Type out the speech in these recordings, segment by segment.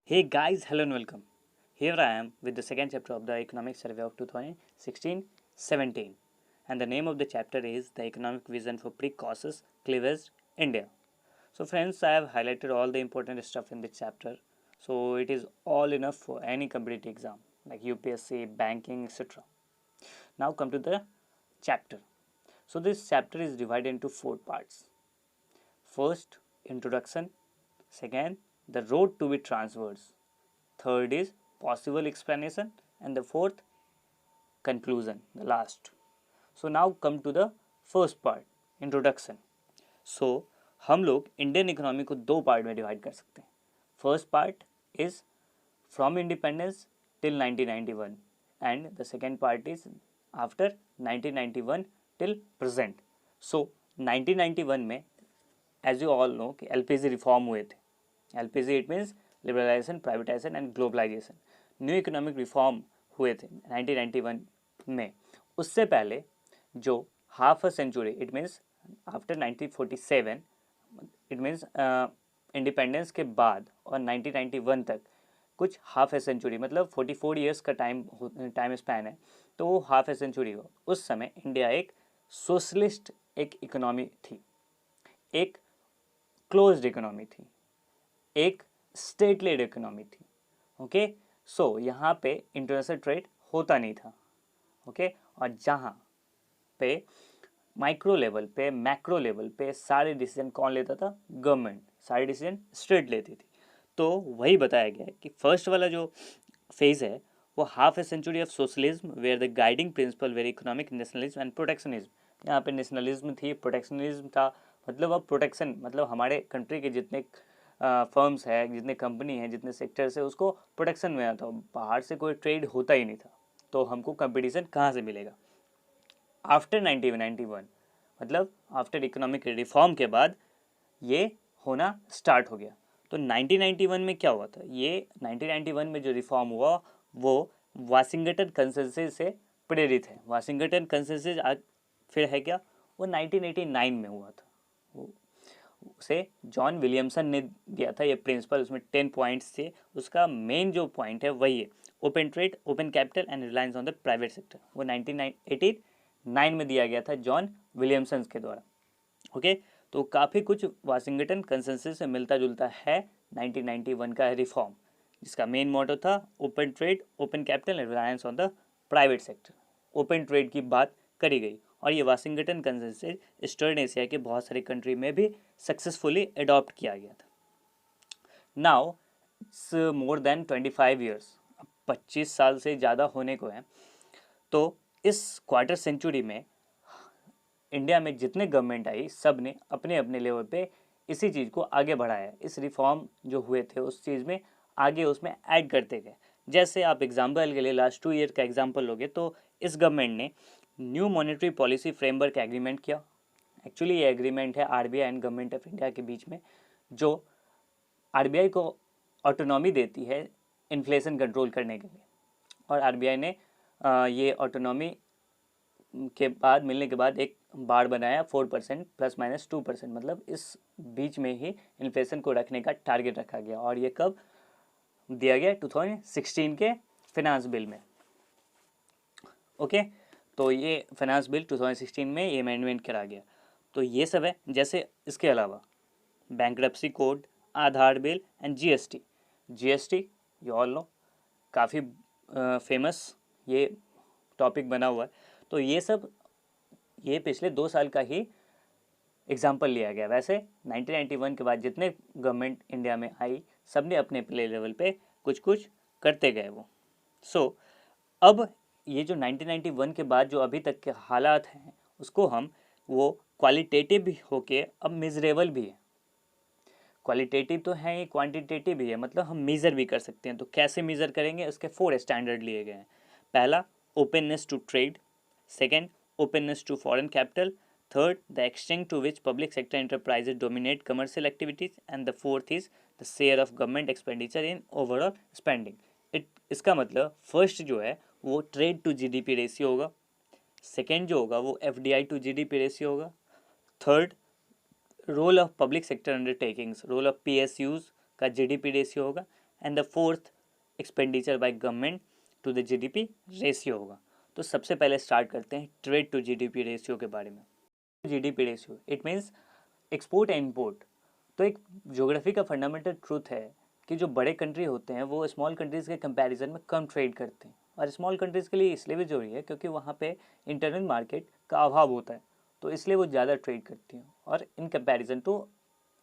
Hey guys, hello and welcome. Here I am with the second chapter of the Economic Survey of 2016-17, and the name of the chapter is The Economic Vision for Pre-Causes Cleavage India. So friends, I have highlighted all the important stuff in this chapter, so it is all enough for any competitive exam like UPSC, banking, etc. Now come to the chapter. So this chapter is divided into four parts. First, introduction. Second, the road to be transverse. Third is possible explanation, and the fourth, conclusion, the last. So now come to the first part, introduction. So हम लोग Indian economy को दो part में divide कर सकते हैं. First part is from independence till 1991 and the second part is after 1991 till present. So 1991 में as you all know कि एलपीजी रिफॉर्म हुए थे. LPG it means liberalisation, privatisation and globalisation. New economic reform हुए थे 1991 में. उससे पहले जो half a century it means after 1947 it means independence के बाद और 1991 तक कुछ हाफ ए सेंचुरी मतलब 44 ईयर्स का टाइम स्पैन है. तो वो हाफ ए सेंचुरी हो. उस समय इंडिया एक सोशलिस्ट एक इकोनॉमी थी, एक क्लोज्ड इकोनॉमी थी, एक स्टेट लेड इकोनॉमी थी. ओके, सो यहाँ पे इंटरनेशनल ट्रेड होता नहीं था. ओके, और जहाँ पे माइक्रो लेवल पे, मैक्रो लेवल पे सारे डिसीजन कौन लेता था? गवर्नमेंट. सारे डिसीजन स्टेट लेती थी. तो वही बताया गया है कि फर्स्ट वाला जो फेज है वो half a century of socialism where the guiding principle were economic nationalism and protectionism. यहाँ पे नेशनलिज्म थी, प्रोटेक्शनिज्म था. मतलब अब प्रोटेक्शन मतलब हमारे कंट्री के जितने फर्म्स है, जितने कंपनी है, जितने सेक्टर्स है, उसको प्रोटेक्शन में आता. बाहर से कोई ट्रेड होता ही नहीं था, तो हमको कंपटीशन कहाँ से मिलेगा? आफ्टर 1991 मतलब आफ्टर इकोनॉमिक रिफॉर्म के बाद ये होना स्टार्ट हो गया. तो 1991 में क्या हुआ था? ये 1991 में जो रिफॉर्म हुआ वो वाशिंगटन कंसेंसस से प्रेरित है. वाशिंगटन कंसेंसस आज फिर है क्या? वो 1989 में हुआ था. उसे जॉन विलियमसन ने दिया था ये प्रिंसिपल. उसमें 10 पॉइंट्स थे. उसका मेन जो पॉइंट है वही है open trade, open capital and reliance on the private sector. वो 1989 में दिया गया था जॉन विलियमसन के द्वारा. ओके, तो काफ़ी कुछ वाशिंगटन कंसेंसस से मिलता जुलता है 1991 का रिफॉर्म, जिसका मेन मोटो था open trade, open capital and reliance on the private sector. Open trade की बात करी गई और ये वाशिंगटन कंसेंसस ईस्टर्न एशिया के बहुत सारे कंट्री में भी सक्सेसफुली अडॉप्ट किया गया था. Now it's more than 25 years. 25 साल से ज़्यादा होने को है. तो इस क्वार्टर सेंचुरी में इंडिया में जितने गवर्नमेंट आई सब ने अपने अपने लेवल पे इसी चीज़ को आगे बढ़ाया. इस रिफॉर्म जो हुए थे उस चीज़ में आगे उसमें ऐड करते गए. जैसे आप एग्जाम्पल के लिए लास्ट 2 ईयर का एग्जाम्पल लोगे तो इस गवर्नमेंट ने new monetary policy framework agreement किया. एक्चुअली ये एग्रीमेंट है RBI and government of India के बीच में, जो आरबीआई को ऑटोनॉमी देती है इन्फ्लेशन कंट्रोल करने के लिए. और आरबीआई ने ये ऑटोनॉमी के बाद मिलने के बाद एक बाड़ बनाया 4% ±2%. मतलब इस बीच में ही इन्फ्लेशन को रखने का टारगेट रखा गया. और ये कब दिया गया? 2016 के फिनांस बिल में. ओके, तो ये फिनांस बिल 2016 में ये अमेंडमेंट करा गया. तो ये सब है. जैसे इसके अलावा bankruptcy code, Aadhaar bill and GST. GST you all no काफ़ी फेमस ये टॉपिक बना हुआ है. तो ये सब ये पिछले 2 साल का ही एग्जाम्पल लिया गया. वैसे 1991 के बाद जितने गवर्नमेंट इंडिया में आई सब ने अपने प्ले लेवल पे कुछ कुछ करते गए वो. सो अब ये जो 1991 के बाद जो अभी तक के हालात हैं उसको हम वो क्वालिटेटिव भी होके अब मेजरेबल भी है. क्वालिटेटिव तो है ही, क्वांटिटेटिव भी है. मतलब हम मेज़र भी कर सकते हैं. तो कैसे मेज़र करेंगे? उसके 4 स्टैंडर्ड लिए गए हैं. पहला, openness to trade. Second, openness to foreign capital. Third, the extent to which public sector enterprises dominate commercial activities. And the fourth is the share of government expenditure in overall spending. इसका मतलब first जो है वो trade to GDP ratio होगा. Second जो होगा वो FDI to GDP ratio होगा. Third, role of public sector undertakings, role of PSUs का जीडीपी रेशियो होगा. And the fourth expenditure by government to the GDP ratio होगा। तो सबसे पहले स्टार्ट करते हैं ट्रेड टू जीडीपी रेशियो के बारे में। GDP ratio it means export and import. तो एक ज्योग्राफी का फंडामेंटल ट्रूथ है कि जो बड़े कंट्री होते हैं वो स्मॉल कंट्रीज़ के कंपैरिजन में कम ट्रेड करते हैं, और स्मॉल कंट्रीज़ के लिए इसलिए भी जरूरी है क्योंकि वहाँ पे इंटरनल मार्केट का अभाव होता है, तो इसलिए वो ज़्यादा ट्रेड करती हैं। और in comparison to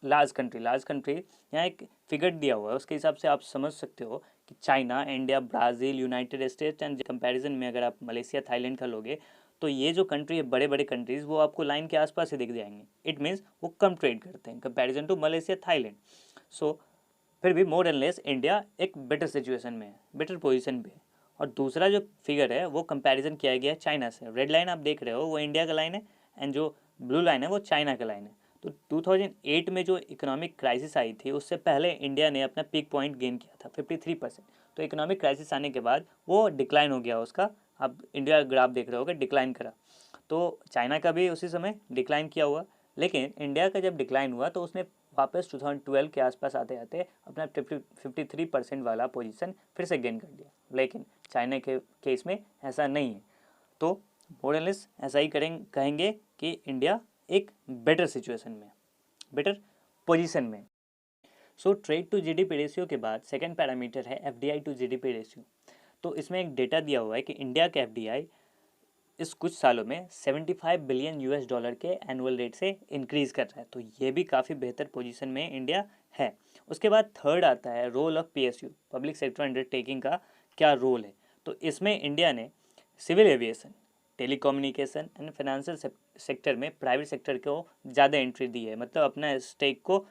large country यहाँ एक फिगर दिया हुआ है, उसके हिसाब से आप समझ सकते हो कि China, India, Brazil, United states and comparison में अगर आप मलेशिया, थाईलैंड का लोगे तो ये जो कंट्री है, बड़े बड़े कंट्रीज़, वो आपको लाइन के आसपास ही दिख जाएंगे। इट मीन्स वो कम ट्रेड करते हैं कंपैरिजन टू मलेशिया, थाईलैंड। सो फिर भी मोर एंड लेस इंडिया एक बेटर सिचुएशन में है, बेटर पोजीशन पे है। और दूसरा जो फिगर है वो कंपैरिजन किया गया है चाइना से। रेड लाइन आप देख रहे हो वो इंडिया का लाइन है, एंड जो ब्लू लाइन है वो चाइना का लाइन है। तो 2008 में जो इकोनॉमिक क्राइसिस आई थी उससे पहले इंडिया ने अपना पीक पॉइंट गेन किया था 53%। तो इकोनॉमिक क्राइसिस आने के बाद वो डिक्लाइन हो गया उसका। आप इंडिया ग्राफ देख रहे होगे, डिक्लाइन करा। तो चाइना का भी उसी समय डिक्लाइन किया हुआ, लेकिन इंडिया का जब डिक्लाइन हुआ तो उसने वापस 2012 के आसपास आते आते अपना 53% वाला पोजीशन फिर से गेन कर लिया। लेकिन चाइना के केस में ऐसा नहीं है। तो मोरलेस ऐसा ही कहेंगे कि इंडिया एक बेटर सिचुएशन में, बेटर पोजीशन में। So trade to GDP ratio के बाद सेकंड पैरामीटर है एफडीआई टू जीडीपी रेशियो। तो इसमें एक डेटा दिया हुआ है कि इंडिया का एफडीआई इस कुछ सालों में 75 बिलियन यूएस डॉलर के एनुअल रेट से इंक्रीज कर रहा है। तो ये भी काफ़ी बेहतर पोजीशन में इंडिया है। उसके बाद थर्ड आता है role of PSU, public sector undertaking का क्या रोल है। तो इसमें इंडिया ने civil aviation, telecommunication and financial sector में प्राइवेट सेक्टर को ज़्यादा एंट्री दी है, मतलब अपना स्टेक को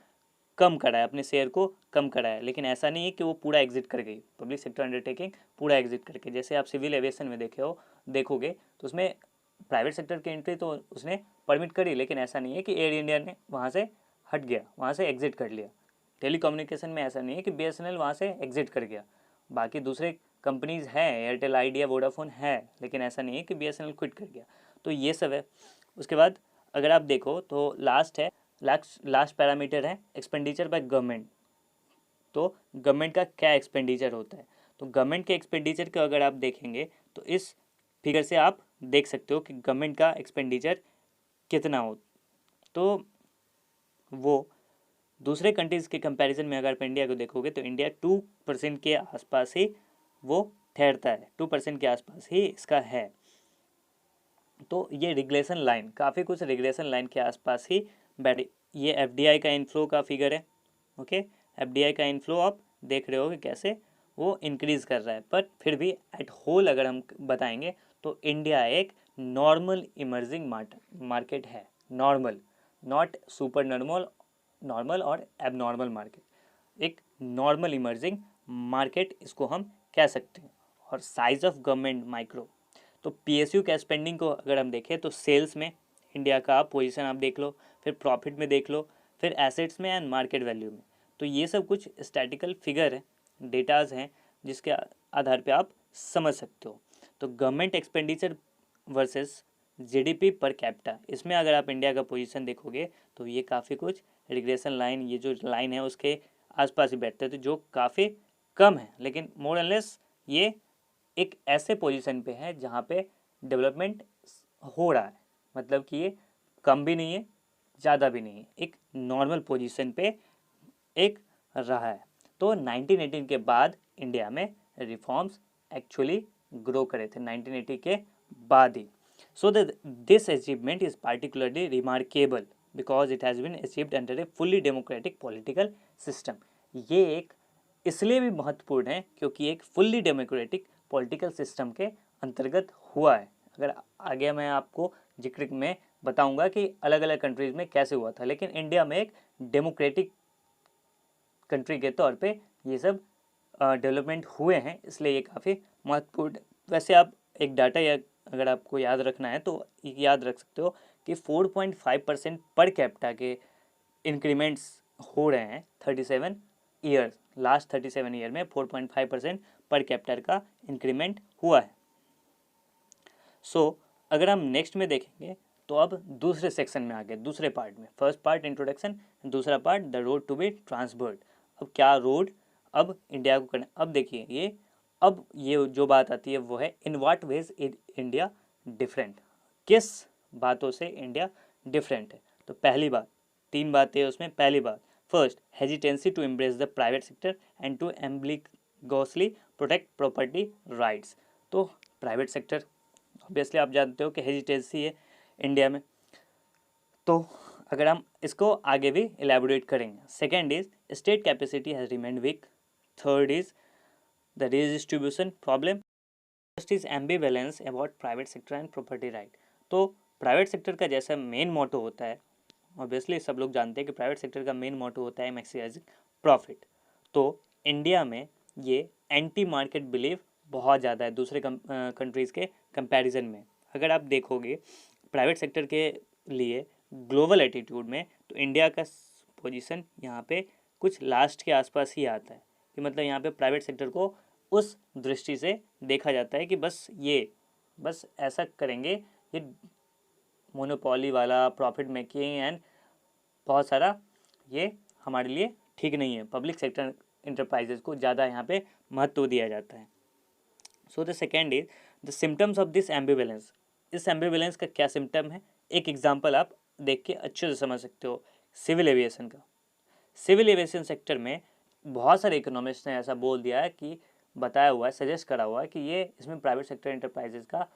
कम करा है, अपने शेयर को कम करा है। लेकिन ऐसा नहीं है कि वो पूरा एग्जिट कर गई, पब्लिक सेक्टर अंडरटेकिंग पूरा एग्जिट करके। जैसे आप सिविल एविएशन में देखोगे तो उसमें प्राइवेट सेक्टर की एंट्री तो उसने परमिट करी, लेकिन ऐसा नहीं है कि एयर इंडिया ने वहाँ से हट गया, वहाँ से एग्जिट कर लिया। टेलीकम्युनिकेशन में ऐसा नहीं है कि बीएसएनएल वहाँ से एग्जिट कर गया। बाकी दूसरे कंपनीज़ हैं, एयरटेल, आइडिया, वोडाफोन है, लेकिन ऐसा नहीं है कि बीएसएनएल क्विट कर गया। तो ये सब है। उसके बाद अगर आप देखो तो लास्ट पैरामीटर है एक्सपेंडिचर बाय गवर्नमेंट। तो गवर्नमेंट का क्या एक्सपेंडिचर होता है। तो गवर्नमेंट के एक्सपेंडिचर को अगर आप देखेंगे तो इस फिगर से आप देख सकते हो कि गवर्नमेंट का एक्सपेंडिचर कितना हो। तो वो दूसरे कंट्रीज़ के कंपैरिजन में अगर आप इंडिया को देखोगे तो इंडिया 2% के आसपास ही वो ठहरता है, 2% के आसपास ही इसका है। तो ये रिग्रेशन लाइन, काफ़ी कुछ रिग्रेशन लाइन के आसपास ही बैठे। ये एफडीआई का इनफ्लो का फिगर है। ओके, एफडीआई का इनफ्लो आप देख रहे हो कि कैसे वो इंक्रीज़ कर रहा है। पर फिर भी एट होल अगर हम बताएंगे तो इंडिया एक नॉर्मल इमर्जिंग मार्केट है। नॉर्मल, नॉट सुपर नॉर्मल और एबनॉर्मल मार्केट। एक नॉर्मल इमर्जिंग मार्केट इसको हम कह सकते हैं। और साइज ऑफ गवर्नमेंट माइक्रो। तो पीएसयू का स्पेंडिंग को अगर हम देखें तो सेल्स में इंडिया का पोजीशन आप देख लो, फिर प्रॉफिट में देख लो, फिर एसेट्स में एंड मार्केट वैल्यू में। तो ये सब कुछ स्टैटिकल फिगर है, डेटाज हैं, जिसके आधार पे आप समझ सकते हो। तो government expenditure versus GDP per capita, इसमें अगर आप इंडिया का पोजीशन देखोगे तो ये काफ़ी कुछ रिग्रेशन लाइन, ये जो लाइन है उसके आसपास ही बैठते हैं, तो जो काफ़ी कम है। लेकिन मोर एंड लेस ये एक ऐसे पोजीशन पे है जहाँ पे डेवलपमेंट हो रहा है, मतलब कि ये कम भी नहीं है, ज़्यादा भी नहीं है, एक नॉर्मल पोजीशन पे एक रहा है। तो 1918 के बाद इंडिया में रिफॉर्म्स एक्चुअली ग्रो करे थे, 1980 के बाद ही। So this achievement is particularly remarkable because it has been achieved under a fully democratic political system. ये एक इसलिए भी महत्वपूर्ण है क्योंकि एक फुल्ली डेमोक्रेटिक पॉलिटिकल सिस्टम के अंतर्गत हुआ है। अगर आगे मैं आपको जिक्र में बताऊंगा कि अलग अलग कंट्रीज़ में कैसे हुआ था, लेकिन इंडिया में एक डेमोक्रेटिक कंट्री के तौर पे ये सब डेवलपमेंट हुए हैं, इसलिए ये काफ़ी महत्वपूर्ण। वैसे आप एक डाटा या अगर आपको याद रखना है तो याद रख सकते हो कि 4.5% पर कैपिटा के इंक्रीमेंट्स हो रहे हैं 37 ईयर्स, लास्ट 37 ईयर में 4.5% पर कैपिटा का इंक्रीमेंट हुआ है। सो अगर हम नेक्स्ट में देखेंगे तो अब दूसरे सेक्शन में आ गए, दूसरे पार्ट में। फर्स्ट पार्ट इंट्रोडक्शन, दूसरा part the road to be transferred. अब क्या रोड अब इंडिया को करना, अब देखिए ये जो बात आती है वो है in what ways India different, किस बातों से इंडिया डिफरेंट है। तो पहली बात, 3 बातें हैं उसमें। पहली बात, first, hesitancy to embrace the private sector and to ambiguously protect property rights. तो प्राइवेट सेक्टर ऑब्वियसली आप जानते हो कि हेजिटेंसी है इंडिया में, तो अगर हम इसको आगे भी एलैबोरेट करेंगे। Second is state capacity has remained weak. Third is the redistribution problem. First is ambivalence about private sector and property right. तो प्राइवेट सेक्टर का जैसा मेन मोटो होता है, ऑब्वियसली सब लोग जानते हैं कि प्राइवेट सेक्टर का मेन मोटो होता है मैक्सिमाइजिंग प्रॉफिट। तो इंडिया में ये एंटी मार्केट बिलीव बहुत ज़्यादा है दूसरे कंट्रीज़ के कंपैरिजन में। अगर आप देखोगे प्राइवेट सेक्टर के लिए ग्लोबल एटीट्यूड में, तो इंडिया का पोजीशन यहाँ पे कुछ लास्ट के आसपास ही आता है, कि मतलब यहाँ पे प्राइवेट सेक्टर को उस दृष्टि से देखा जाता है कि बस ऐसा करेंगे, ये मोनोपोली वाला प्रॉफिट मेकिंग एंड बहुत सारा, ये हमारे लिए ठीक नहीं है। पब्लिक सेक्टर इंटरप्राइजेज को ज़्यादा यहाँ पे महत्व दिया जाता है। So the second is the symptoms of this ambivalence. इस एम्बिवेलेंस का क्या सिम्टम है, एक एग्जाम्पल आप देख के अच्छे से समझ सकते हो, सिविल एविएशन का। सिविल एविएशन सेक्टर में बहुत सारे इकोनॉमिस्ट ने ऐसा बोल दिया है कि बताया हुआ है, सजेस्ट करा हुआ है कि ये इसमें प्राइवेट सेक्टर इंटरप्राइजेज का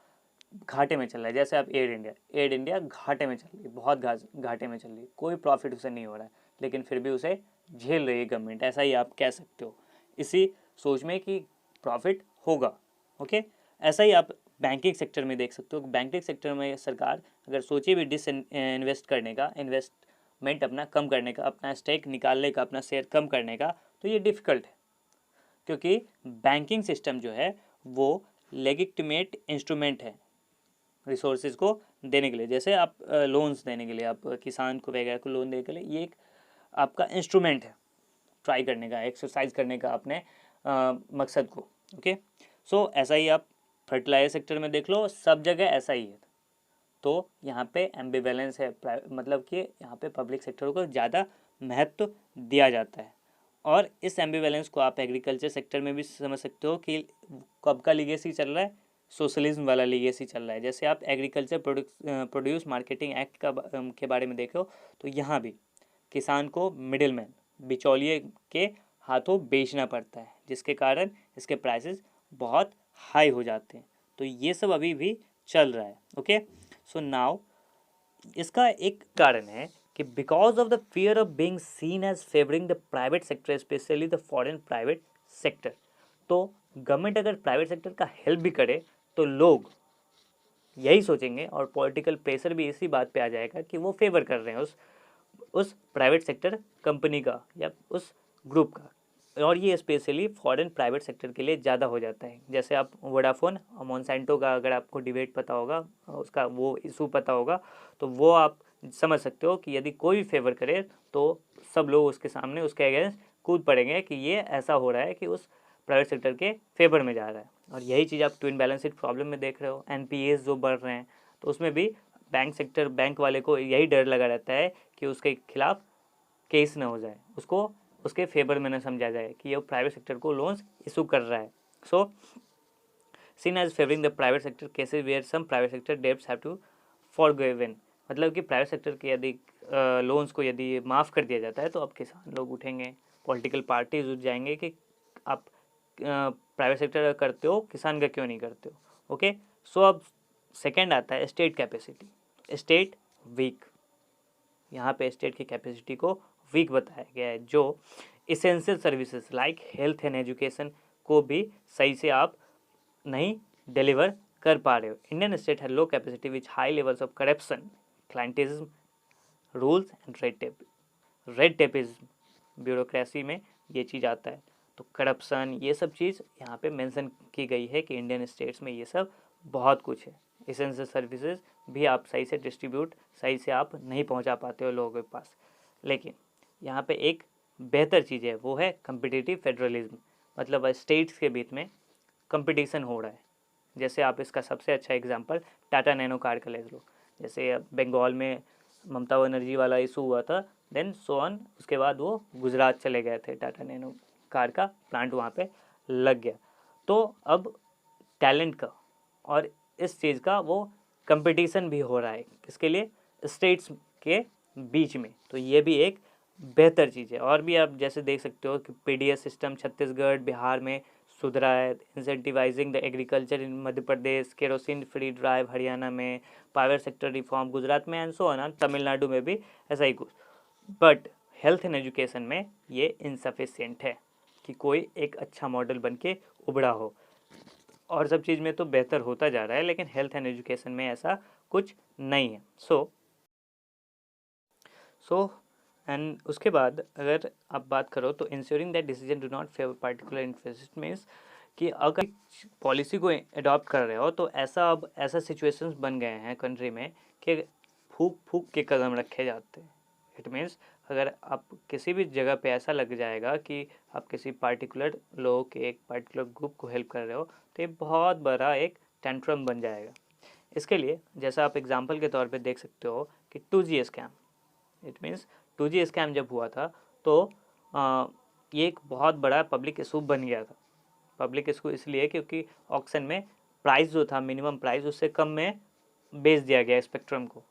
घाटे में चल रहा है। जैसे आप एयर इंडिया घाटे में चल रही है, बहुत घाटे में चल रही है, कोई प्रॉफिट उसे नहीं हो रहा है, लेकिन फिर भी उसे झेल रही है गवर्नमेंट, ऐसा ही आप कह सकते हो, इसी सोच में कि प्रॉफिट होगा। ओके, ऐसा ही आप बैंकिंग सेक्टर में देख सकते हो। बैंकिंग सेक्टर में सरकार अगर सोचे भी इन्वेस्ट करने का, इन्वेस्टमेंट अपना कम करने का, अपना स्टेक निकालने का, अपना शेयर कम करने का, तो ये डिफ़िकल्ट है, क्योंकि बैंकिंग सिस्टम जो है वो लेजिटिमेट इंस्ट्रूमेंट है रिसोर्सेज को देने के लिए। जैसे आप लोन्स देने के लिए, आप किसान को वगैरह को लोन देने के लिए, ये एक आपका इंस्ट्रूमेंट है ट्राई करने का, एक्सरसाइज करने का अपने मकसद को। ओके, सो ऐसा ही आप फर्टिलाइजर सेक्टर में देख लो, सब जगह ऐसा ही है। तो यहाँ पे एम्बिवेलेंस है, मतलब कि यहाँ पे पब्लिक सेक्टर को ज़्यादा महत्व दिया जाता है। और इस एम्बिवेलेंस को आप एग्रीकल्चर सेक्टर में भी समझ सकते हो कि कब का लीगेसी चल रहा है, सोशलिज्म वाला लीगेसी चल रहा है। जैसे आप एग्रीकल्चर प्रोड्यूस मार्केटिंग एक्ट के बारे में देखो, तो यहाँ भी किसान को मिडिलमैन, बिचौलिए के हाथों बेचना पड़ता है, जिसके कारण इसके प्राइसेस बहुत हाई हो जाते हैं। तो ये सब अभी भी चल रहा है। ओके, सो नाउ इसका एक कारण है कि because of the fear of being seen as favouring the private sector, specially the foreign private sector. तो गवर्नमेंट अगर प्राइवेट सेक्टर का हेल्प भी करे तो लोग यही सोचेंगे, और पॉलिटिकल प्रेशर भी इसी बात पे आ जाएगा कि वो फेवर कर रहे हैं उस प्राइवेट सेक्टर कंपनी का या उस ग्रुप का। और ये स्पेशली फॉरेन प्राइवेट सेक्टर के लिए ज़्यादा हो जाता है। जैसे आप वोडाफोन और मोनसेंटो का अगर आपको डिबेट पता होगा, उसका वो इशू पता होगा, तो वो आप समझ सकते हो कि यदि कोई भी फेवर करे तो सब लोग उसके सामने, उसके अगेंस्ट कूद पड़ेंगे कि ये ऐसा हो रहा है कि उस प्राइवेट सेक्टर के फेवर में जा रहा है। और यही चीज़ आप ट्विन बैलेंस शीट प्रॉब्लम में देख रहे हो, एनपीएस जो बढ़ रहे हैं, तो उसमें भी बैंक वाले को यही डर लगा रहता है कि उसके खिलाफ केस न हो जाए, उसको उसके फेवर में न समझा जाए कि ये प्राइवेट सेक्टर को लोन्स इशू कर रहा है। So seen as favouring the private sector cases where some private sector debts have to forgiven. मतलब कि प्राइवेट सेक्टर के यदि लोन्स को यदि माफ़ कर दिया जाता है तो अब किसान लोग उठेंगे, पॉलिटिकल पार्टीज उठ जाएंगे कि आप प्राइवेट सेक्टर करते हो, किसान का क्यों नहीं करते हो। ओके, सो अब सेकेंड आता है स्टेट कैपेसिटी। स्टेट वीक, यहाँ पे स्टेट की कैपेसिटी को वीक बताया गया है, जो essential services like health and education को भी सही से आप नहीं डिलीवर कर पा रहे हो। इंडियन स्टेट है low capacity which high levels of corruption, clientelism, rules and red tapism, bureaucracy में ये चीज़ आता है। तो करप्शन, ये सब चीज़ यहाँ पे मेंशन की गई है कि इंडियन स्टेट्स में ये सब बहुत कुछ है। इसेंशियल सर्विसेज भी आप सही से डिस्ट्रीब्यूट, सही से आप नहीं पहुँचा पाते हो लोगों के पास। लेकिन यहाँ पे एक बेहतर चीज़ है, वो है कम्पिटिटिव फेडरलिज्म, मतलब स्टेट्स के बीच में कंपटीशन हो रहा है। जैसे आप इसका सबसे अच्छा एग्जांपल टाटा नैनो कार का ले लो। जैसे बंगाल में ममता बनर्जी वाला इशू हुआ था, देन सो ऑन, उसके बाद वो गुजरात चले गए थे टाटा नैनो कार का प्लांट वहाँ पे लग गया। तो अब टैलेंट का और इस चीज़ का वो कंपटीशन भी हो रहा है, किसके लिए, स्टेट्स के बीच में। तो ये भी एक बेहतर चीज़ है। और भी आप जैसे देख सकते हो कि पीडीएस सिस्टम छत्तीसगढ़ बिहार में सुधरा है, incentivising the agriculture in Madhya Pradesh, kerosene free drive Haryana में, पावर सेक्टर रिफॉर्म गुजरात में, एंड सो ऑन, तमिलनाडु में भी ऐसा ही कुछ। बट हेल्थ एंड एजुकेशन में ये इनसफिशिएंट है कि कोई एक अच्छा मॉडल बन के उभरा हो। और सब चीज़ में तो बेहतर होता जा रहा है, लेकिन हेल्थ एंड एजुकेशन में ऐसा कुछ नहीं है। सो एंड उसके बाद अगर आप बात करो तो ensuring that decision do not favour particular interest means कि अगर पॉलिसी को अडॉप्ट कर रहे हो तो ऐसा अब ऐसा सिचुएशंस बन गए हैं कंट्री में कि फूक फूक के कदम रखे जाते हैं। इट मीन्स अगर आप किसी भी जगह पे ऐसा लग जाएगा कि आप किसी पार्टिकुलर लोग के एक पार्टिकुलर ग्रुप को हेल्प कर रहे हो तो ये बहुत बड़ा एक टेंट्रम बन जाएगा। इसके लिए जैसा आप एग्जांपल के तौर पे देख सकते हो कि 2G scam, it means 2G scam जब हुआ था तो ये एक बहुत बड़ा पब्लिक इशू बन गया था। पब्लिक इशू इसलिए क्योंकि ऑक्शन में प्राइस जो था मिनिमम प्राइस उससे कम में बेच दिया गया स्पेक्ट्रम को।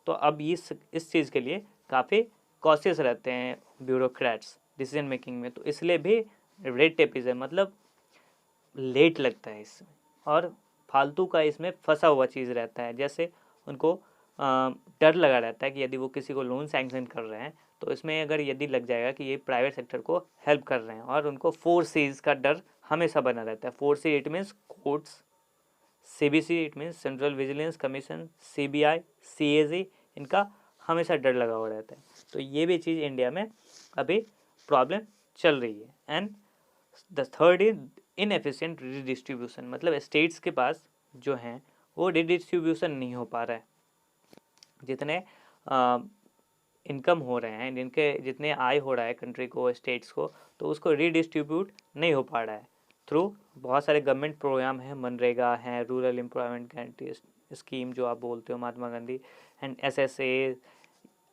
तो अब इस चीज़ के लिए काफ़ी कॉशियस रहते हैं ब्यूरोक्रेट्स डिसीजन मेकिंग में, तो इसलिए भी रेड टेपिज है, मतलब लेट लगता है इसमें और फालतू का इसमें फंसा हुआ चीज़ रहता है। जैसे उनको डर लगा रहता है कि यदि वो किसी को लोन सैंक्शन कर रहे हैं तो इसमें अगर यदि लग जाएगा कि ये प्राइवेट सेक्टर को हेल्प कर रहे हैं, और उनको 4Cs का डर हमेशा बना रहता है। 4C it means courts, CBC it means central vigilance commission, CBI, CAG, इनका हमेशा डर लगा हुआ रहता है। तो ये भी चीज़ इंडिया में अभी प्रॉब्लम चल रही है। And the third is inefficient redistribution, मतलब स्टेट्स के पास जो हैं वो रिडिस्ट्रीब्यूशन नहीं हो पा रहा है। जितने इनकम हो रहे हैं, जितने आय हो रहा है कंट्री को, स्टेट्स को, तो उसको रिडिस्ट्रीब्यूट नहीं हो पा रहा है थ्रू बहुत सारे गवर्नमेंट प्रोग्राम हैं, मनरेगा हैं, रूरल एम्प्लॉयमेंट गारंटी स्कीम जो आप बोलते हो Mahatma Gandhi, and SSA,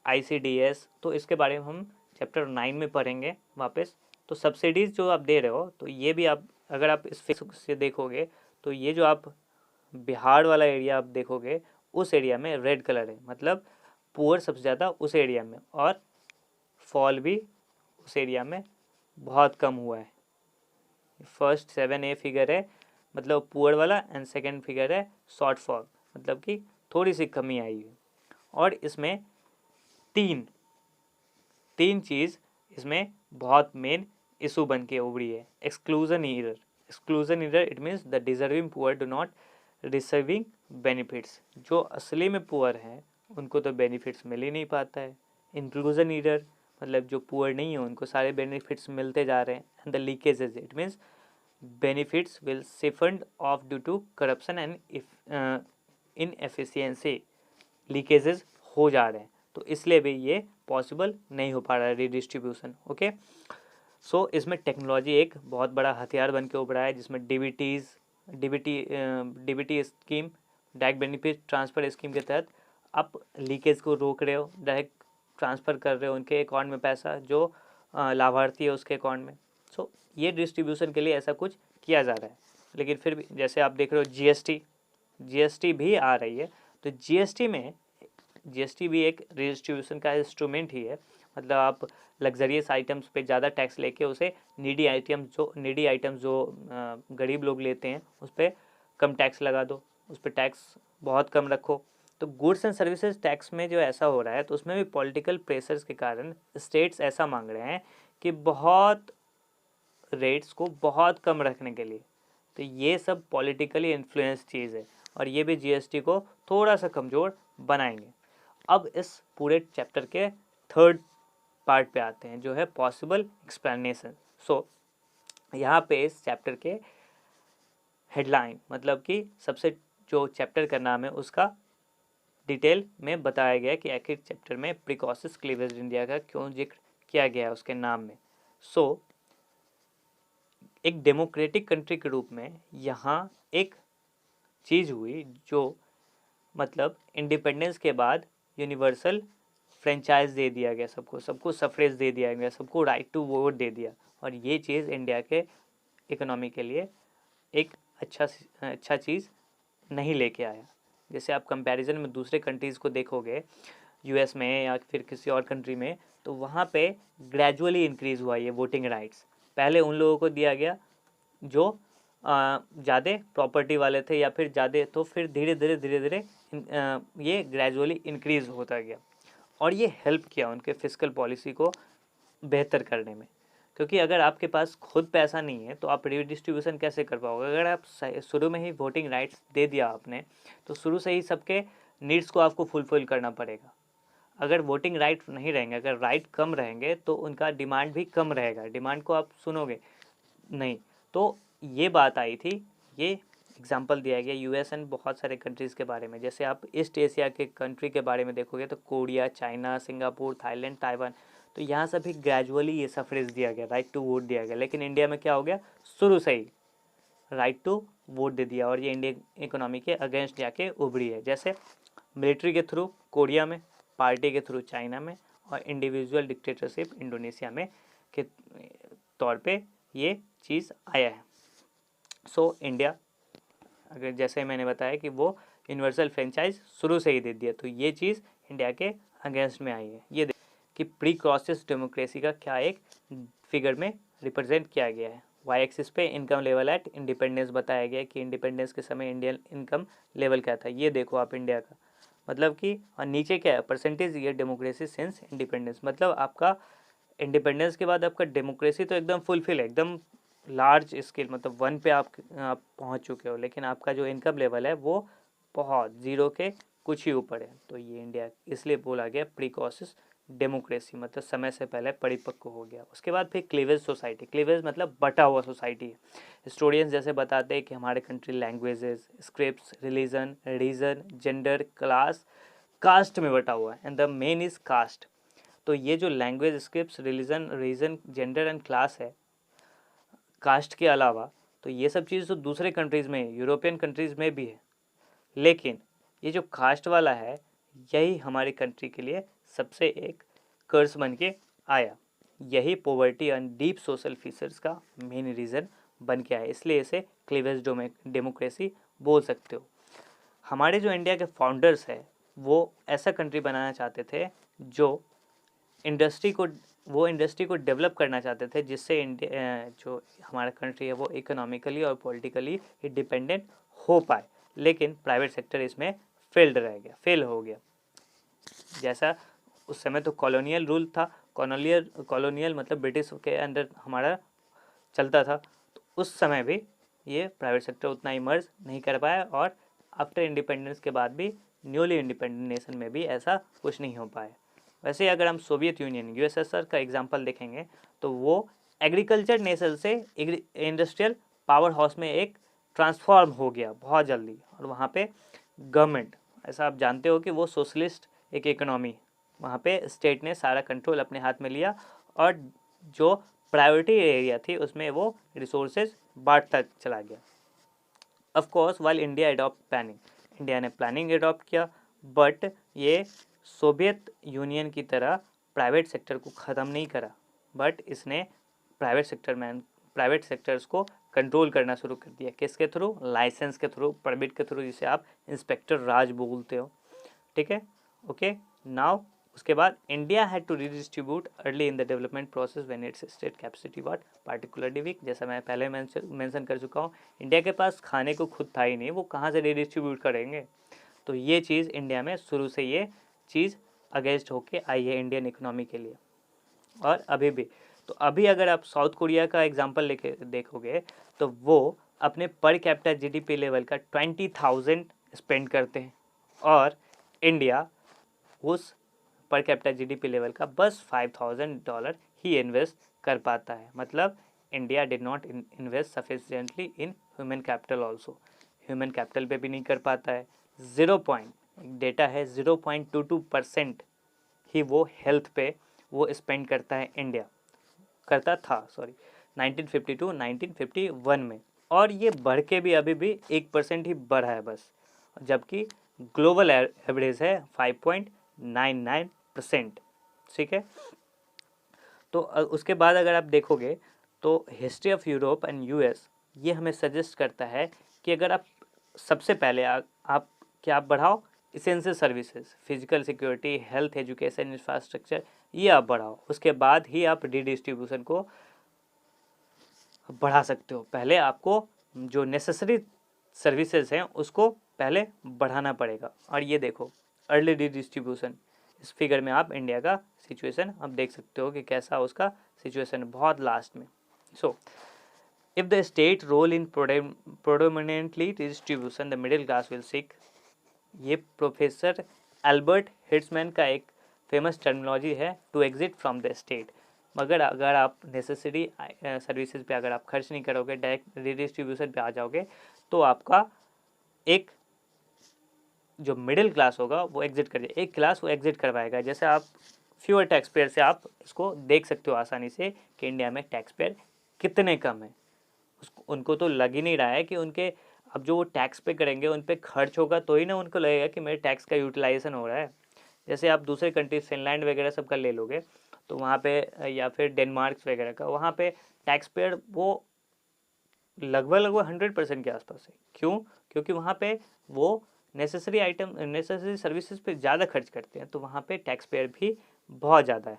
ICDS। तो इसके बारे में हम चैप्टर 9 में पढ़ेंगे वापस। तो सब्सिडीज़ जो आप दे रहे हो तो ये भी आप अगर आप इस फिक्स से देखोगे तो ये जो आप बिहार वाला एरिया आप देखोगे उस एरिया में रेड कलर है, मतलब पुअर सबसे ज़्यादा उस एरिया में, और फॉल भी उस एरिया में बहुत कम हुआ है। फर्स्ट 7A फिगर है मतलब पुअर वाला, एंड सेकंड फिगर है शॉर्ट फॉल, मतलब कि थोड़ी सी कमी आई है। और इसमें तीन चीज़ इसमें बहुत मेन इशू बन के उभरी है। Exclusion error it means the deserving poor do not receiving benefits, जो असली में पुअर हैं उनको तो बेनिफिट्स मिल ही नहीं पाता है। इंक्लूजन ईरर मतलब जो पुअर नहीं है उनको सारे बेनिफिट्स मिलते जा रहे हैं। And the leakages it means benefits will siphoned off due to corruption and inefficiency, leakages हो जा रहे हैं, तो इसलिए भी ये पॉसिबल नहीं हो पा रहा है रिडिस्ट्रीब्यूशन। ओके, सो इसमें टेक्नोलॉजी एक बहुत बड़ा हथियार बन के उभरा है, जिसमें DBT scheme, direct benefit transfer scheme के तहत आप लीकेज को रोक रहे हो, डायरेक्ट ट्रांसफ़र कर रहे हो उनके अकाउंट में पैसा जो लाभार्थी है उसके अकाउंट में। सो ये डिस्ट्रीब्यूशन के लिए ऐसा कुछ किया जा रहा है। लेकिन फिर भी जैसे आप देख रहे हो जीएसटी भी आ रही है, तो जीएसटी भी एक रिडिस्ट्रीब्यूशन का इंस्ट्रूमेंट ही है। मतलब आप लग्जरियस आइटम्स पे ज़्यादा टैक्स लेके उसे नीडी आइटम्स जो गरीब लोग लेते हैं उस पर कम टैक्स लगा दो, उस पर टैक्स बहुत कम रखो। तो गुड्स एंड सर्विसेज टैक्स में जो ऐसा हो रहा है तो उसमें भी पॉलिटिकल प्रेशर्स के कारण स्टेट्स ऐसा मांग रहे हैं कि बहुत रेट्स को बहुत कम रखने के लिए। तो ये सब पॉलिटिकली इन्फ्लुएंस चीज़ है और ये भी जीएसटी को थोड़ा सा कमज़ोर बनाएंगे। अब इस पूरे चैप्टर के थर्ड पार्ट पे आते हैं जो है पॉसिबल एक्सप्लेनेशन। सो यहाँ पे इस चैप्टर के हेडलाइन मतलब कि सबसे जो चैप्टर का नाम है उसका डिटेल में बताया गया कि आखिर चैप्टर में प्रीकॉशस क्लीवेज इंडिया का क्यों जिक्र किया गया है उसके नाम में। सो एक डेमोक्रेटिक कंट्री के रूप में यहाँ एक चीज़ हुई जो मतलब इंडिपेंडेंस के बाद यूनिवर्सल फ्रेंचाइज दे दिया गया, सबको सफरेज दे दिया गया, सबको राइट टू वोट दे दिया। और ये चीज़ इंडिया के इकोनॉमी के लिए एक अच्छा चीज़ नहीं लेके आया। जैसे आप कंपैरिजन में दूसरे कंट्रीज़ को देखोगे, यूएस में या फिर किसी और कंट्री में, तो वहाँ पे ग्रेजुअली इंक्रीज़ हुआ ये वोटिंग राइट्स। पहले उन लोगों को दिया गया जो ज़्यादा प्रॉपर्टी वाले थे या फिर ज़्यादा, तो फिर धीरे धीरे ये ग्रेजुअली इंक्रीज़ होता गया और ये हेल्प किया उनके फिस्कल पॉलिसी को बेहतर करने में। क्योंकि अगर आपके पास खुद पैसा नहीं है तो आप रीडिस्ट्रीब्यूशन कैसे कर पाओगे? अगर आप शुरू में ही वोटिंग राइट्स दे दिया आपने, तो शुरू से ही सबके नीड्स को आपको फुलफिल करना पड़ेगा। अगर वोटिंग राइट नहीं रहेंगे, अगर राइट कम रहेंगे, तो उनका डिमांड भी कम रहेगा, डिमांड को आप सुनोगे नहीं। तो ये बात आई थी, ये एग्जाम्पल दिया गया यूएस एंड बहुत सारे कंट्रीज़ के बारे में। जैसे आप ईस्ट एशिया के कंट्री के बारे में देखोगे तो Korea, China, Singapore, Thailand, Taiwan, तो यहाँ से भी ग्रेजुअली ये सफरेज दिया गया, राइट टू वोट दिया गया। लेकिन इंडिया में क्या हो गया, शुरू से ही राइट टू वोट दे दिया और ये इंडियन इकोनॉमी के अगेंस्ट जाके उभरी है। जैसे मिलिट्री के थ्रू कोरिया में, पार्टी के थ्रू चाइना में और इंडिविजुअल डिक्टेटरशिप इंडोनेशिया में के तौर पे ये चीज़ आया है। सो इंडिया, अगर जैसे मैंने बताया कि वो यूनिवर्सल फ्रेंचाइज शुरू से ही दे दिया, तो ये चीज़ इंडिया के अगेंस्ट में आई है। ये कि प्री क्रॉसिस डेमोक्रेसी का क्या एक फिगर में रिप्रेजेंट किया गया है। वाई एक्सिस पे इनकम लेवल एट इंडिपेंडेंस बताया गया कि इंडिपेंडेंस के समय इंडियन इनकम लेवल क्या था। ये देखो आप इंडिया का, मतलब कि, और नीचे क्या है, percentage year democracy since independence. मतलब आपका इंडिपेंडेंस के बाद आपका डेमोक्रेसी तो एकदम फुलफिल है, एकदम लार्ज स्केल, मतलब 1 पे आप पहुंच चुके हो, लेकिन आपका जो इनकम लेवल है वो बहुत जीरो के कुछ ही ऊपर है। तो ये इंडिया इसलिए बोला गया प्रीकॉसिस डेमोक्रेसी, मतलब समय से पहले परिपक्व हो गया। उसके बाद फिर क्लीवेज सोसाइटी, क्लीवेज मतलब बटा हुआ सोसाइटी है। हिस्टोरियंस जैसे बताते हैं कि हमारे country languages, scripts, religion, region, gender, class, caste में बटा हुआ है, and the main is caste. तो ये जो language, scripts, religion, region, gender and class है, कास्ट के अलावा, तो ये सब चीज़ तो दूसरे कंट्रीज़ में है, यूरोपियन कंट्रीज़ में भी है, लेकिन ये जो कास्ट वाला है यही हमारी कंट्री के लिए सबसे एक कर्स बन के आया। यही poverty and deep social features का मेन रीज़न बन के आया, इसलिए इसे क्लीवेज डेमोक्रेसी बोल सकते हो। हमारे जो इंडिया के फाउंडर्स है वो ऐसा कंट्री बनाना चाहते थे जो इंडस्ट्री को डेवलप करना चाहते थे, जिससे इंडिया जो हमारा कंट्री है वो इकोनॉमिकली और पॉलिटिकली इंडिपेंडेंट हो पाए। लेकिन प्राइवेट सेक्टर इसमें फेल हो गया। जैसा उस समय तो कॉलोनियल रूल था, कॉलोनियल मतलब ब्रिटिश के अंदर हमारा चलता था, तो उस समय भी ये प्राइवेट सेक्टर उतना इमर्ज नहीं कर पाया और आफ्टर इंडिपेंडेंस के बाद भी न्यूली इंडिपेंडेंट नेशन में भी ऐसा कुछ नहीं हो पाया। वैसे अगर हम सोवियत यूनियन, यूएसएसआर का एग्जांपल देखेंगे तो वो एग्रीकल्चर नेशन से इंडस्ट्रियल पावर हाउस में एक ट्रांसफॉर्म हो गया बहुत जल्दी, और वहाँ पे गवर्नमेंट, ऐसा आप जानते हो कि वो सोशलिस्ट एक इकोनॉमी, वहाँ पे स्टेट ने सारा कंट्रोल अपने हाथ में लिया और जो प्रायोरिटी एरिया थी उसमें वो रिसोर्सेज बांटता चला गया। Of course while India adopt planning, India ने प्लानिंग एडॉप्ट किया, बट ये सोवियत यूनियन की तरह प्राइवेट सेक्टर को ख़त्म नहीं करा, बट इसने प्राइवेट सेक्टर्स को कंट्रोल करना शुरू कर दिया। किसके थ्रू? लाइसेंस के थ्रू, परमिट के थ्रू, जिसे आप इंस्पेक्टर राज बोलते हो। ठीक है, ओके। नाउ उसके बाद India had to redistribute early in the development process when its state capacity what particularly weak. जैसा मैं पहले मेंशन कर चुका हूँ, इंडिया के पास खाने को खुद था ही नहीं, वो कहाँ से रीडिस्ट्रीब्यूट करेंगे। तो ये चीज़ इंडिया में शुरू से ये चीज़ अगेंस्ट होके आई है इंडियन इकोनॉमी के लिए, और अभी भी। तो अभी अगर आप साउथ कोरिया का एग्जांपल लेके देखोगे तो वो अपने पर कैपिटा जीडीपी लेवल का 20,000 स्पेंड करते हैं, और इंडिया उस पर कैपिटा जीडीपी लेवल का बस $5,000 ही इन्वेस्ट कर पाता है। मतलब India did not invest sufficiently in human capital also, human capital पे भी नहीं कर पाता है। 0.22% ही वो हेल्थ पे वो स्पेंड करता है, इंडिया करता था, 1951 में, और ये बढ़ के भी अभी भी 1% ही बढ़ा है बस, जबकि ग्लोबल एवरेज है 5.99%। ठीक है, तो उसके बाद अगर आप देखोगे तो history of Europe and US ये हमें सजेस्ट करता है कि अगर आप सबसे पहले आप क्या आप बढ़ाओ essential services, physical security, health, education, infrastructure, ये आप बढ़ाओ, उसके बाद ही आप रीडिस्ट्रीब्यूशन को बढ़ा सकते हो। पहले आपको जो नेसेसरी सर्विसेज हैं उसको पहले बढ़ाना पड़ेगा। और ये देखो अर्ली रीडिस्ट्रीब्यूशन, इस फिगर में आप इंडिया का सिचुएशन आप देख सकते हो कि कैसा उसका सिचुएशन बहुत लास्ट में। सो if the state role in predominantly redistribution, the middle class will seek, ये प्रोफेसर एल्बर्ट हिट्समैन का एक फेमस टर्मिनोलॉजी है, to exit from the state. मगर अगर आप नेसेसरी सर्विसेज पे अगर आप खर्च नहीं करोगे, डायरेक्ट रीडिस्ट्रीब्यूशन पे आ जाओगे, तो आपका एक जो मिडिल क्लास होगा वो एग्जिट कर जाए, एक क्लास वो एग्जिट करवाएगा। जैसे आप फ्यूअर टैक्स पेयर से आप इसको देख सकते हो आसानी से कि इंडिया में टैक्स पेयर कितने कम है। उनको तो लग ही नहीं रहा है कि उनके अब जो वो टैक्स पे करेंगे उन पे खर्च होगा तो ही ना उनको लगेगा कि मेरे टैक्स का यूटिलाइजेशन हो रहा है। जैसे आप दूसरे कंट्रीज फिनलैंड वगैरह सब का ले लोगे तो वहाँ पे, या फिर डेनमार्क वगैरह का, वहाँ पे टैक्स पेयर वो लगभग 100% के आसपास है। क्यों? क्योंकि वहाँ पे वो नेसेसरी आइटम, नेसेसरी सर्विसेज पे ज़्यादा खर्च करते हैं, तो वहाँ पे टैक्स पेयर भी बहुत ज़्यादा है।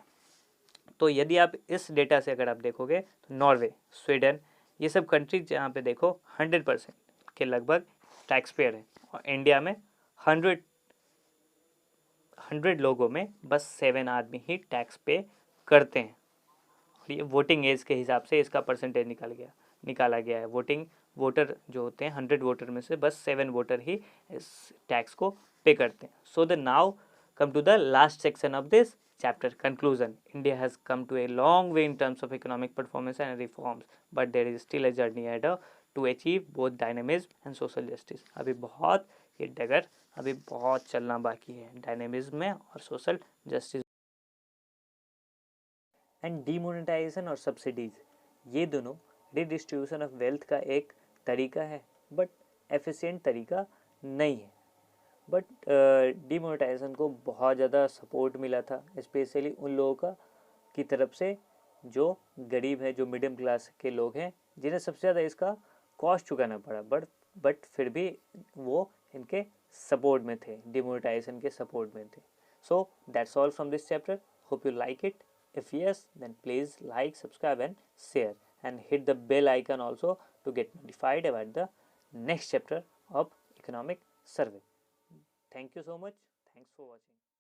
तो यदि आप इस डेटा से अगर आप देखोगे तो नॉर्वे, स्वीडन, ये सब कंट्रीज जहाँ पे देखो 100% के लगभग टैक्स पेयर है, और इंडिया में 100 लोगों में बस 7 आदमी ही टैक्स पे करते हैं। और ये वोटिंग एज के हिसाब से इसका परसेंटेज निकाला गया है। वोटर जो होते हैं 100 वोटर में से बस 7 वोटर ही इस टैक्स को पे करते हैं। So the now come to the last section of this chapter, conclusion. India has come to a long way in terms of economic performance and reforms, but there is still a journey ahead to achieve both dynamism and social justice. अभी बहुत ये डगर अभी बहुत चलना बाकी है dynamism में और सोशल जस्टिस। एंड डीमोनेटाइजेशन और सब्सिडीज, ये दोनों रिडिस्ट्रीब्यूशन ऑफ वेल्थ का एक तरीका है, बट एफिशिएंट तरीका नहीं है। बट डीमोनेटाइजेशन को बहुत ज़्यादा सपोर्ट मिला था, स्पेशली उन लोगों का की तरफ से जो गरीब है, जो मिडिल क्लास के लोग हैं, जिन्हें सबसे ज़्यादा इसका कॉस्ट चुकाना पड़ा। बट फिर भी वो इनके सपोर्ट में थे, डीमोनेटाइजेशन के सपोर्ट में थे। So that's all from this chapter, hope you like it. If yes, then please like, subscribe and share, and hit the bell icon also to get notified about the next chapter of economic survey. Thank you so much. Thanks for watching.